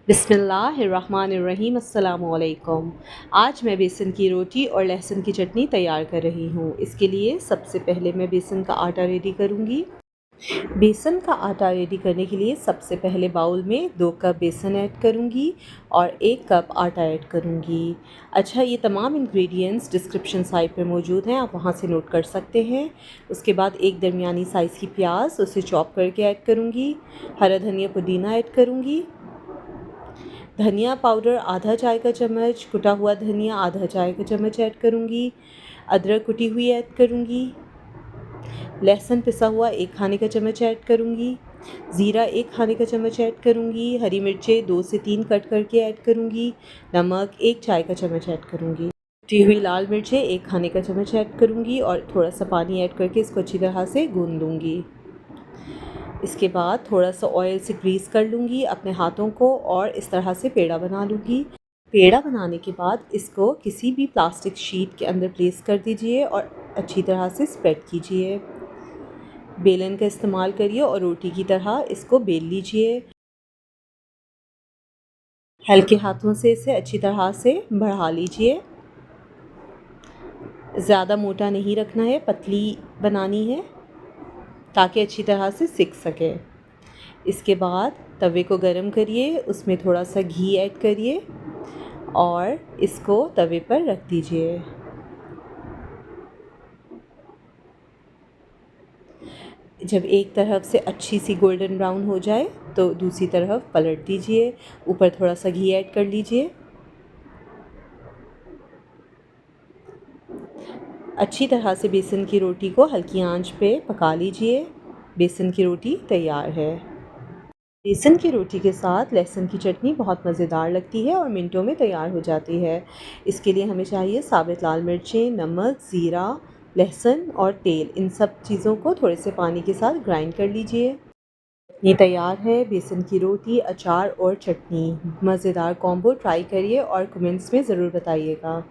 बिस्मिल्लाहिर्रहमानिर्रहीम अस्सलामुअलैकुम। आज मैं बेसन की रोटी और लहसुन की चटनी तैयार कर रही हूँ। इसके लिए सबसे पहले मैं बेसन का आटा रेडी करूँगी। बेसन का आटा रेडी करने के लिए सबसे पहले बाउल में 2 कप बेसन ऐड करूँगी और 1 कप आटा ऐड करूँगी। अच्छा, ये तमाम इंग्रेडिएंट्स डिस्क्रिप्शन साइट पे मौजूद हैं, आप वहाँ से नोट कर सकते हैं। उसके बाद एक दरमियानी साइज़ की प्याज, उसे चॉप करके ऐड करूँगी। हरा धनिया पुदीना ऐड करूँगी। धनिया पाउडर आधा चाय का चम्मच, कुटा हुआ धनिया आधा चाय का चम्मच ऐड करूँगी। अदरक कुटी हुई ऐड करूँगी। लहसुन पिसा हुआ 1 खाने का चम्मच ऐड करूँगी। ज़ीरा 1 खाने का चम्मच ऐड करूँगी। हरी मिर्चें 2 से 3 कट करके ऐड करूँगी। नमक 1 चाय का चम्मच ऐड करूँगी। कुटी हुई लाल मिर्चें 1 खाने का चम्मच ऐड करूँगी और थोड़ा सा पानी ऐड करके इसको अच्छी तरह से गूँध लूँगी। इसके बाद थोड़ा सा ऑयल से ग्रीस कर लूँगी अपने हाथों को और इस तरह से पेड़ा बना लूँगी। पेड़ा बनाने के बाद इसको किसी भी प्लास्टिक शीट के अंदर प्लेस कर दीजिए और अच्छी तरह से स्प्रेड कीजिए। बेलन का इस्तेमाल करिए और रोटी की तरह इसको बेल लीजिए। हल्के हाथों से इसे अच्छी तरह से बढ़ा लीजिए। ज़्यादा मोटा नहीं रखना है, पतली बनानी है ताकि अच्छी तरह से सिक सके। इसके बाद तवे को गरम करिए, उसमें थोड़ा सा घी ऐड करिए और इसको तवे पर रख दीजिए। जब एक तरफ से अच्छी सी गोल्डन ब्राउन हो जाए तो दूसरी तरफ पलट दीजिए। ऊपर थोड़ा सा घी ऐड कर लीजिए। अच्छी तरह से बेसन की रोटी को हल्की आंच पे पका लीजिए। बेसन की रोटी तैयार है। बेसन की रोटी के साथ लहसुन की चटनी बहुत मज़ेदार लगती है और मिनटों में तैयार हो जाती है। इसके लिए हमें चाहिए साबित लाल मिर्चें, नमक, ज़ीरा, लहसुन और तेल। इन सब चीज़ों को थोड़े से पानी के साथ ग्राइंड कर लीजिए। ये तैयार है बेसन की रोटी, अचार और चटनी। मज़ेदार कॉम्बो ट्राई करिए और कमेंट्स में ज़रूर बताइएगा।